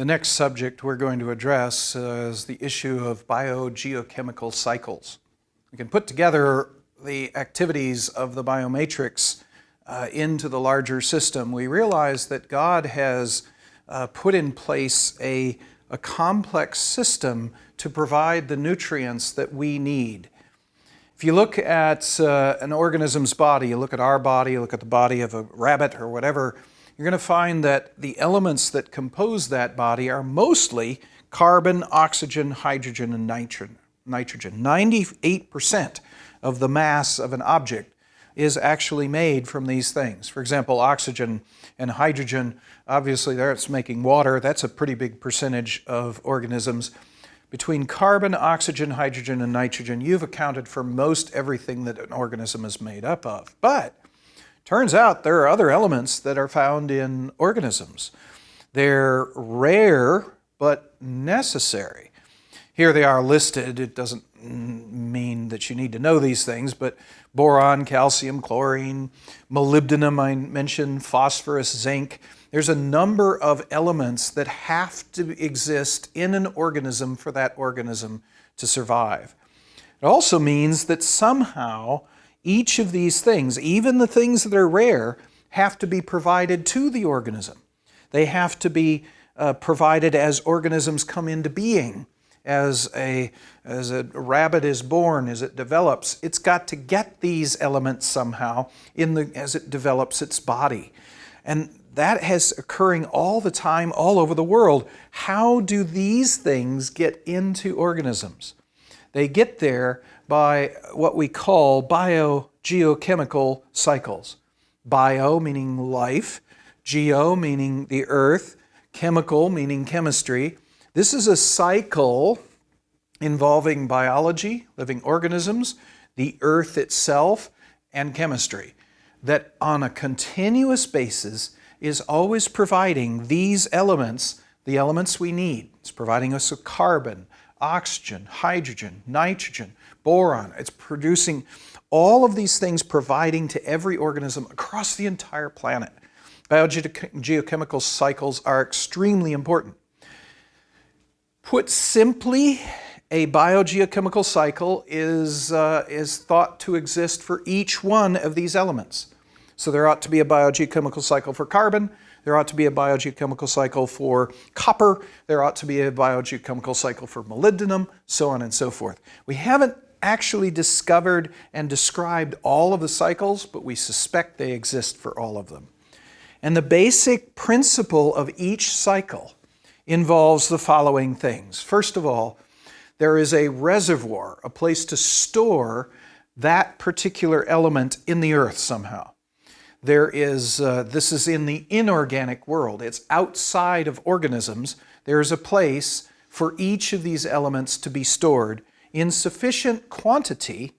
The next subject we're going to address is the issue of biogeochemical cycles. We can put together the activities of the biomatrix into the larger system. We realize that God has put in place a complex system to provide the nutrients that we need. If you look at an organism's body, you look at our body, you look at the body of a rabbit or whatever, you're going to find that the elements that compose that body are mostly carbon, oxygen, hydrogen, and nitrogen. 98% of the mass of an object is actually made from these things. For example, oxygen and hydrogen, obviously that's making water. That's a pretty big percentage of organisms. Between carbon, oxygen, hydrogen, and nitrogen, you've accounted for most everything that an organism is made up of. But turns out there are other elements that are found in organisms. They're rare but necessary. Here they are listed. It doesn't mean that you need to know these things, but boron, calcium, chlorine, molybdenum I mentioned, phosphorus, zinc. There's a number of elements that have to exist in an organism for that organism to survive. It also means that somehow each of these things, even the things that are rare, have to be provided to the organism. They have to be provided as organisms come into being. As a rabbit is born, as it develops, it's got to get these elements somehow as it develops its body. And that is occurring all the time, all over the world. How do these things get into organisms? They get there by what we call biogeochemical cycles. Bio meaning life, geo meaning the earth, chemical meaning chemistry. This is a cycle involving biology, living organisms, the earth itself, and chemistry, that on a continuous basis is always providing these elements, the elements we need. It's providing us with carbon, oxygen, hydrogen, nitrogen, boron. It's producing all of these things, providing to every organism across the entire planet. Biogeochemical cycles are extremely important. Put simply, a biogeochemical cycle is thought to exist for each one of these elements. So there ought to be a biogeochemical cycle for carbon, there ought to be a biogeochemical cycle for copper, there ought to be a biogeochemical cycle for molybdenum, so on and so forth. We haven't actually discovered and described all of the cycles, but we suspect they exist for all of them. And the basic principle of each cycle involves the following things. First of all, there is a reservoir, a place to store that particular element in the earth somehow. This is in the inorganic world. It's outside of organisms. There is a place for each of these elements to be stored in sufficient quantity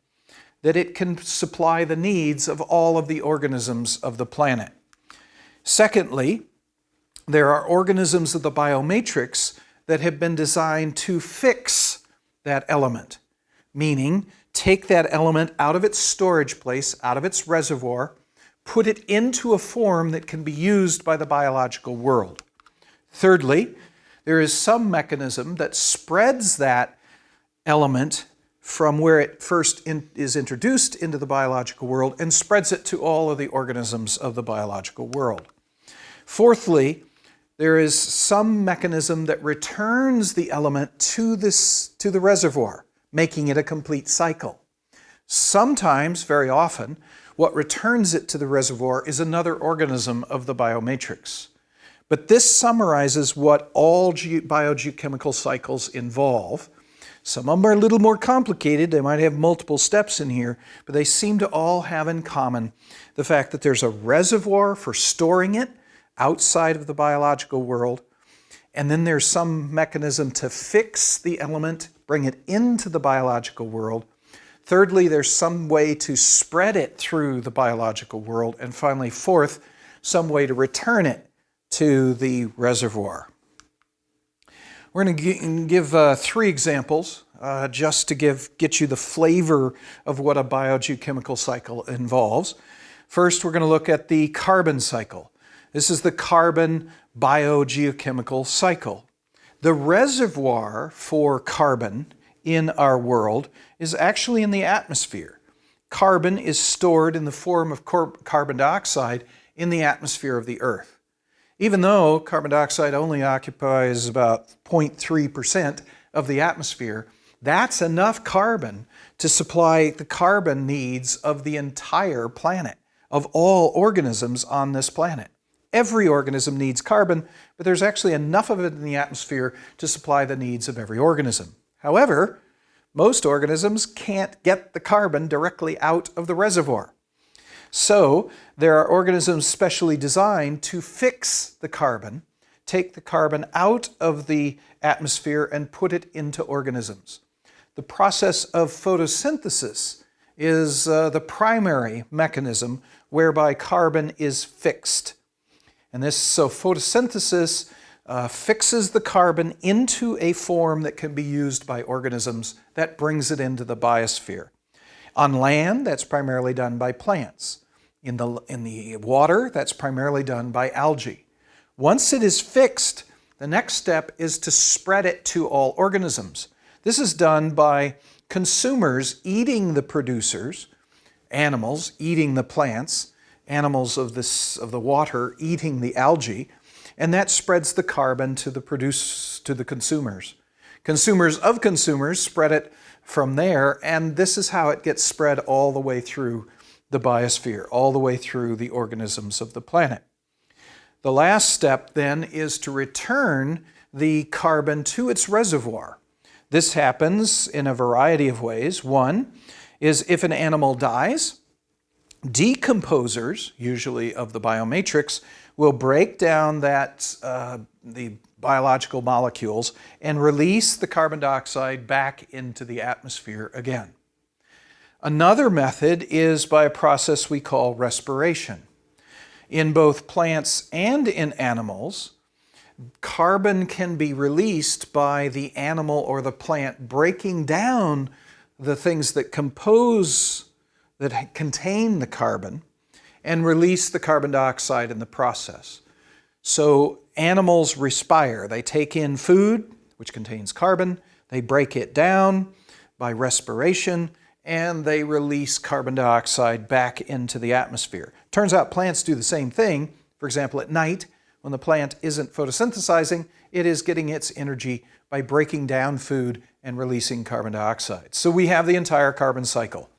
that it can supply the needs of all of the organisms of the planet. Secondly, there are organisms of the biomatrix that have been designed to fix that element, meaning take that element out of its storage place, out of its reservoir, put it into a form that can be used by the biological world. Thirdly, there is some mechanism that spreads that element from where it first is introduced into the biological world and spreads it to all of the organisms of the biological world. Fourthly, there is some mechanism that returns the element to the reservoir, making it a complete cycle. Sometimes, very often, what returns it to the reservoir is another organism of the biomatrix. But this summarizes what all biogeochemical cycles involve. Some of them are a little more complicated. They might have multiple steps in here, but they seem to all have in common the fact that there's a reservoir for storing it outside of the biological world, and then there's some mechanism to fix the element, bring it into the biological world. Thirdly, there's some way to spread it through the biological world. And finally, fourth, some way to return it to the reservoir. We're going to give 3 examples just to get you the flavor of what a biogeochemical cycle involves. First, we're going to look at the carbon cycle. This is the carbon biogeochemical cycle. The reservoir for carbon in our world is actually in the atmosphere. Carbon is stored in the form of carbon dioxide in the atmosphere of the Earth. Even though carbon dioxide only occupies about 0.3% of the atmosphere, that's enough carbon to supply the carbon needs of the entire planet, of all organisms on this planet. Every organism needs carbon, but there's actually enough of it in the atmosphere to supply the needs of every organism. However, most organisms can't get the carbon directly out of the reservoir. So there are organisms specially designed to fix the carbon, take the carbon out of the atmosphere and put it into organisms. The process of photosynthesis is the primary mechanism whereby carbon is fixed. And so photosynthesis fixes the carbon into a form that can be used by organisms that brings it into the biosphere. On land, that's primarily done by plants. In the water, that's primarily done by algae. Once it is fixed, the next step is to spread it to all organisms. This is done by consumers eating the producers, animals eating the plants, animals of the water eating the algae, and that spreads the carbon to the consumers. Consumers of consumers spread it from there, and this is how it gets spread all the way through the biosphere, all the way through the organisms of the planet. The last step then is to return the carbon to its reservoir. This happens in a variety of ways. One is if an animal dies, decomposers, usually of the biomatrix, will break down the biological molecules and release the carbon dioxide back into the atmosphere again. Another method is by a process we call respiration. In both plants and in animals, carbon can be released by the animal or the plant breaking down the things that contain the carbon and release the carbon dioxide in the process. So animals respire. They take in food, which contains carbon, they break it down by respiration, and they release carbon dioxide back into the atmosphere. Turns out plants do the same thing. For example, at night, when the plant isn't photosynthesizing, it is getting its energy by breaking down food and releasing carbon dioxide. So we have the entire carbon cycle.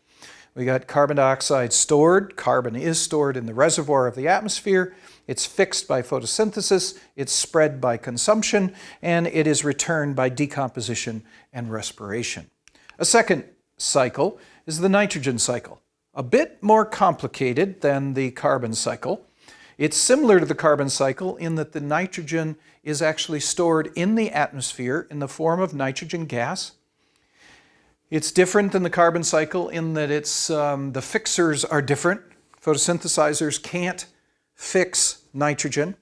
We got carbon dioxide stored. Carbon is stored in the reservoir of the atmosphere. It's fixed by photosynthesis, it's spread by consumption, and it is returned by decomposition and respiration. A second cycle is the nitrogen cycle. A bit more complicated than the carbon cycle. It's similar to the carbon cycle in that the nitrogen is actually stored in the atmosphere in the form of nitrogen gas. It's different than the carbon cycle in that the fixers are different. Photosynthesizers can't fix nitrogen.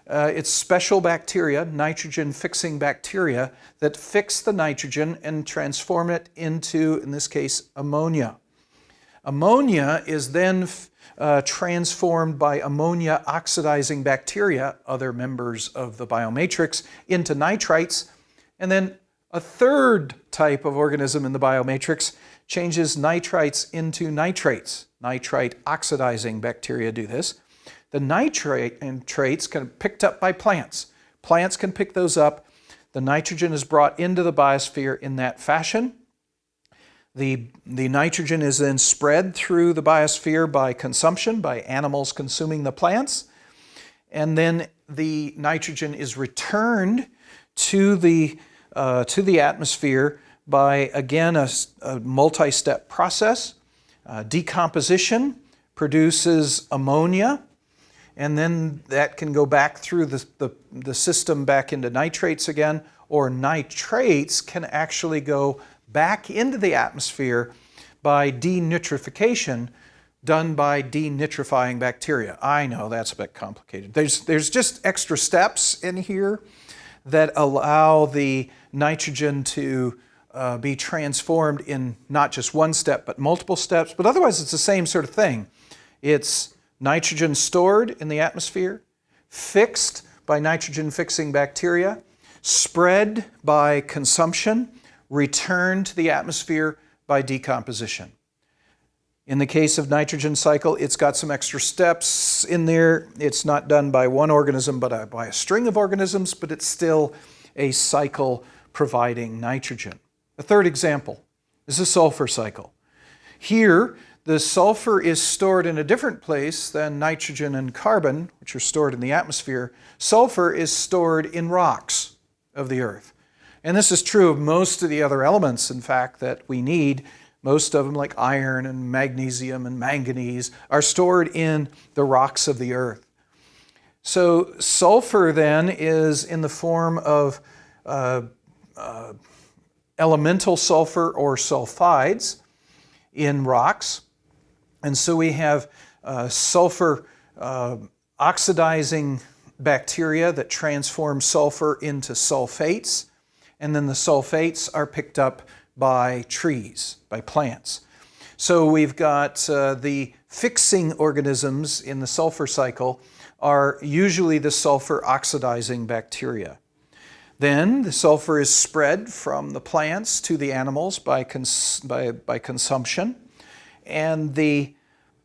It's special bacteria, nitrogen-fixing bacteria, that fix the nitrogen and transform it into, in this case, ammonia. Ammonia is then transformed by ammonia-oxidizing bacteria, other members of the biomatrix, into nitrites. And then a third type of organism in the biomatrix changes nitrites into nitrates. Nitrite-oxidizing bacteria do this. The nitrates can be picked up by plants. Plants can pick those up. The nitrogen is brought into the biosphere in that fashion. The nitrogen is then spread through the biosphere by consumption, by animals consuming the plants. And then the nitrogen is returned to the atmosphere by, again, a multi-step process. Decomposition produces ammonia, and then that can go back through the system back into nitrates again, or nitrates can actually go back into the atmosphere by denitrification done by denitrifying bacteria. I know that's a bit complicated. There's just extra steps in here that allow the nitrogen to be transformed in not just one step, but multiple steps. But otherwise, it's the same sort of thing. It's nitrogen stored in the atmosphere, fixed by nitrogen-fixing bacteria, spread by consumption, return to the atmosphere by decomposition. In the case of nitrogen cycle, it's got some extra steps in there. It's not done by one organism, but by a string of organisms, but it's still a cycle providing nitrogen. A third example is the sulfur cycle. Here, the sulfur is stored in a different place than nitrogen and carbon, which are stored in the atmosphere. Sulfur is stored in rocks of the earth. And this is true of most of the other elements, in fact, that we need. Most of them, like iron and magnesium and manganese, are stored in the rocks of the earth. So sulfur then is in the form of elemental sulfur or sulfides in rocks. And so we have sulfur oxidizing bacteria that transform sulfur into sulfates, and then the sulfates are picked up by trees, by plants. So we've got the fixing organisms in the sulfur cycle are usually the sulfur oxidizing bacteria. Then the sulfur is spread from the plants to the animals by consumption, and it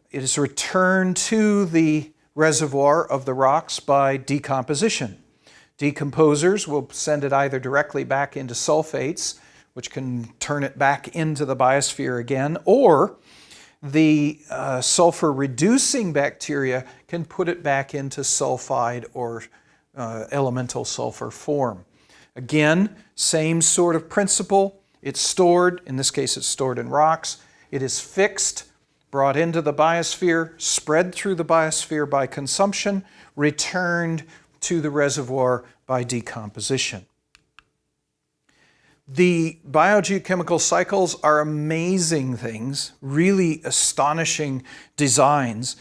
is returned to the reservoir of the rocks by decomposition. Decomposers will send it either directly back into sulfates, which can turn it back into the biosphere again, or the sulfur-reducing bacteria can put it back into sulfide or elemental sulfur form. Again, same sort of principle. It's stored, in this case it's stored in rocks. It is fixed, brought into the biosphere, spread through the biosphere by consumption, returned to the reservoir by decomposition. The biogeochemical cycles are amazing things, really astonishing designs.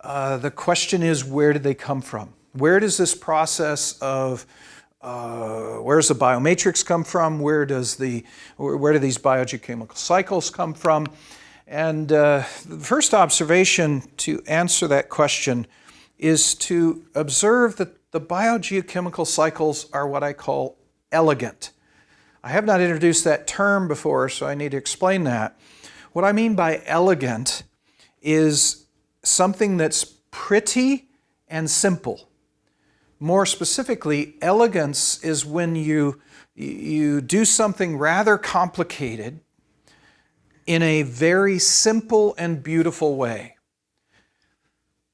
The question is, where did they come from? Where does this process of where's the biomatrix come from? Where do these biogeochemical cycles come from? And the first observation to answer that question is to observe that the biogeochemical cycles are what I call elegant. I have not introduced that term before, so I need to explain that. What I mean by elegant is something that's pretty and simple. More specifically, elegance is when you do something rather complicated in a very simple and beautiful way.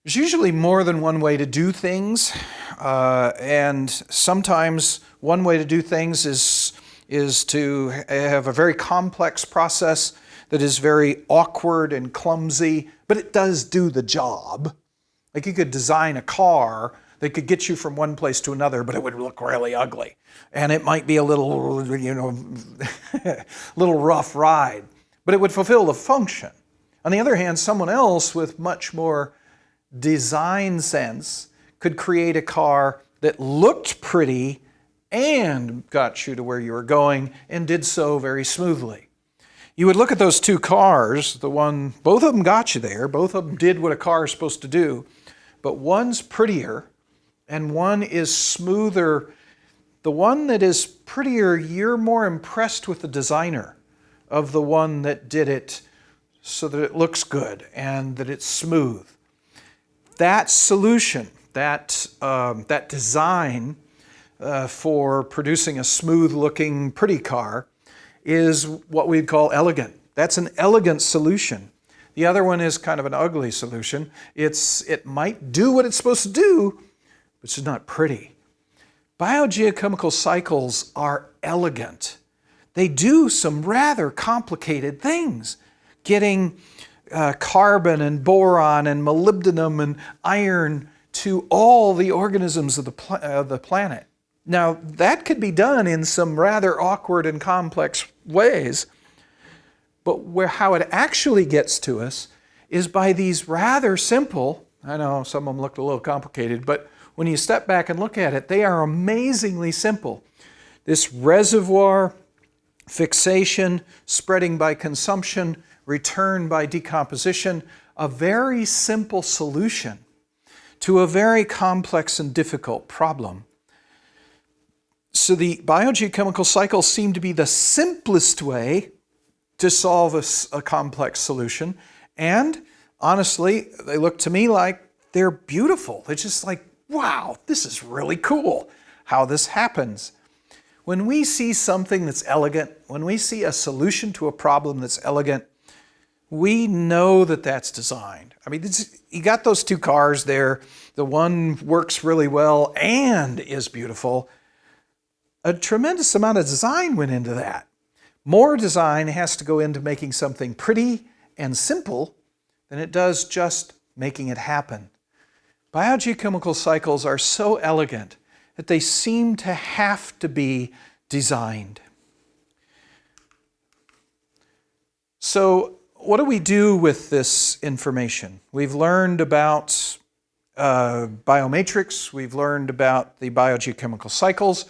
There's usually more than one way to do things, and sometimes one way to do things is to have a very complex process that is very awkward and clumsy, but it does do the job. Like you could design a car that could get you from one place to another, but it would look really ugly. And it might be a little, little rough ride, but it would fulfill the function. On the other hand, someone else with much more design sense could create a car that looked pretty and got you to where you were going and did so very smoothly. You would look at those two cars, both of them got you there, both of them did what a car is supposed to do, but one's prettier and one is smoother. The one that is prettier, you're more impressed with the designer of the one that did it so that it looks good and that it's smooth. That solution, that design for producing a smooth-looking, pretty car is what we'd call elegant. That's an elegant solution. The other one is kind of an ugly solution. It might do what it's supposed to do, but it's not pretty. Biogeochemical cycles are elegant. They do some rather complicated things, getting carbon and boron and molybdenum and iron to all the organisms of the planet. Now, that could be done in some rather awkward and complex ways, but how it actually gets to us is by these rather simple, I know some of them looked a little complicated, but when you step back and look at it, they are amazingly simple. This reservoir, fixation, spreading by consumption, return by decomposition, a very simple solution to a very complex and difficult problem. So the biogeochemical cycles seem to be the simplest way to solve a complex solution. And honestly, they look to me like they're beautiful. It's just like, wow, this is really cool how this happens. When we see something that's elegant, when we see a solution to a problem that's elegant, we know that that's designed. I mean, you got those two cars there. The one works really well and is beautiful. A tremendous amount of design went into that. More design has to go into making something pretty and simple than it does just making it happen. Biogeochemical cycles are so elegant that they seem to have to be designed. So, what do we do with this information? We've learned about biomatrix, we've learned about the biogeochemical cycles.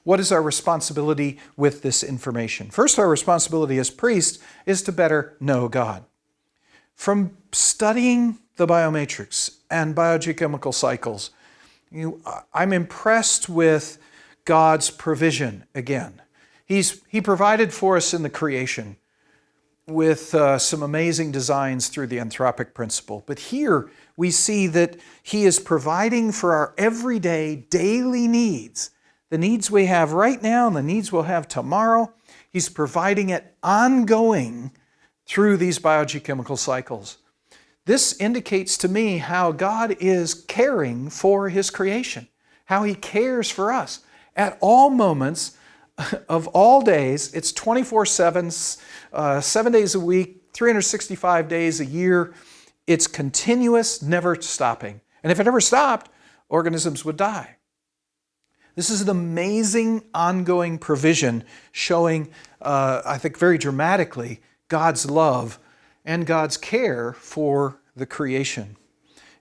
What is our responsibility with this information? First, our responsibility as priests is to better know God. From studying the biomatrix and biogeochemical cycles, I'm impressed with God's provision again. He provided for us in the creation with some amazing designs through the anthropic principle. But here we see that He is providing for our everyday, daily needs. The needs we have right now and the needs we'll have tomorrow, He's providing it ongoing through these biogeochemical cycles. This indicates to me how God is caring for His creation, how He cares for us at all moments of all days. It's 24/7, 7 days a week, 365 days a year. It's continuous, never stopping. And if it ever stopped, organisms would die. This is an amazing ongoing provision showing, I think very dramatically, God's love and God's care for the creation.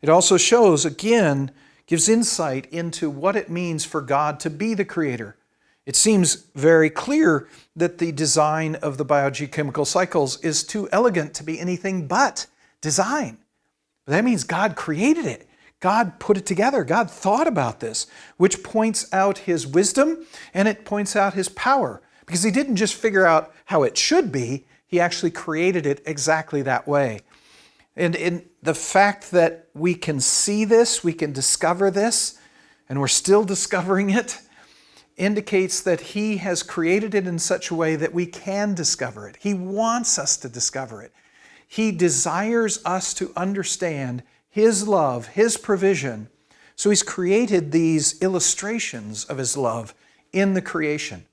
It also shows, again, gives insight into what it means for God to be the creator. It seems very clear that the design of the biogeochemical cycles is too elegant to be anything but design. But that means God created it. God put it together. God thought about this, which points out His wisdom and it points out His power. Because He didn't just figure out how it should be, He actually created it exactly that way. And in the fact that we can see this, we can discover this, and we're still discovering it, indicates that He has created it in such a way that we can discover it. He wants us to discover it. He desires us to understand His love, His provision. So He's created these illustrations of His love in the creation.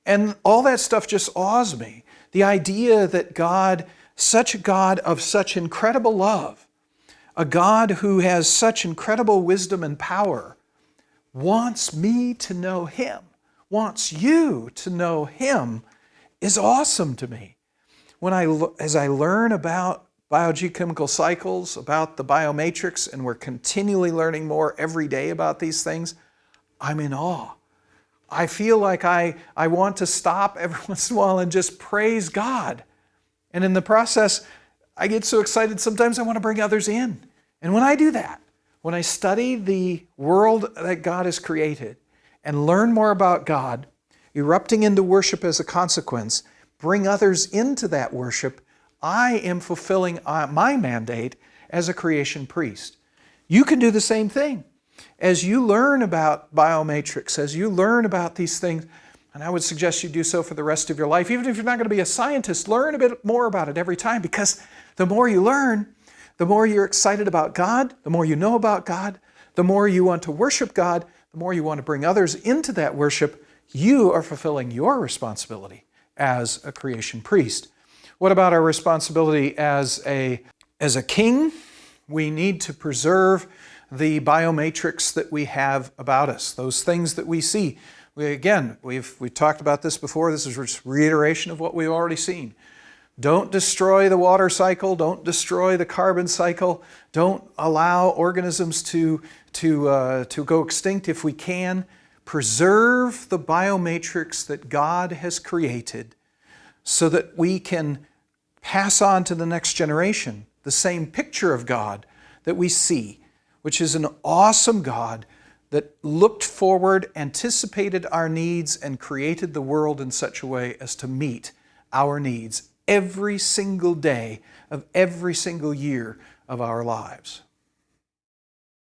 And all that stuff just awes me. The idea that God, such a God of such incredible love, a God who has such incredible wisdom and power, wants me to know Him, wants you to know Him, is awesome to me. As I learn about biogeochemical cycles, about the biomatrix, and we're continually learning more every day about these things, I'm in awe. I feel like I want to stop every once in a while and just praise God. And in the process, I get so excited sometimes I want to bring others in. And when I do that, when I study the world that God has created and learn more about God, erupting into worship as a consequence, bring others into that worship, I am fulfilling my mandate as a creation priest. You can do the same thing. As you learn about biomatrix, as you learn about these things, and I would suggest you do so for the rest of your life, even if you're not going to be a scientist, learn a bit more about it every time, because the more you learn, the more you're excited about God, the more you know about God, the more you want to worship God, the more you want to bring others into that worship. You are fulfilling your responsibility as a creation priest. What about our responsibility as a king? We need to preserve the biomatrix that we have about us, those things that we see. We've talked about this before. This is just reiteration of what we've already seen. Don't destroy the water cycle. Don't destroy the carbon cycle. Don't allow organisms to go extinct if we can. Preserve the biomatrix that God has created so that we can pass on to the next generation the same picture of God that we see, which is an awesome God that looked forward, anticipated our needs, and created the world in such a way as to meet our needs every single day of every single year of our lives.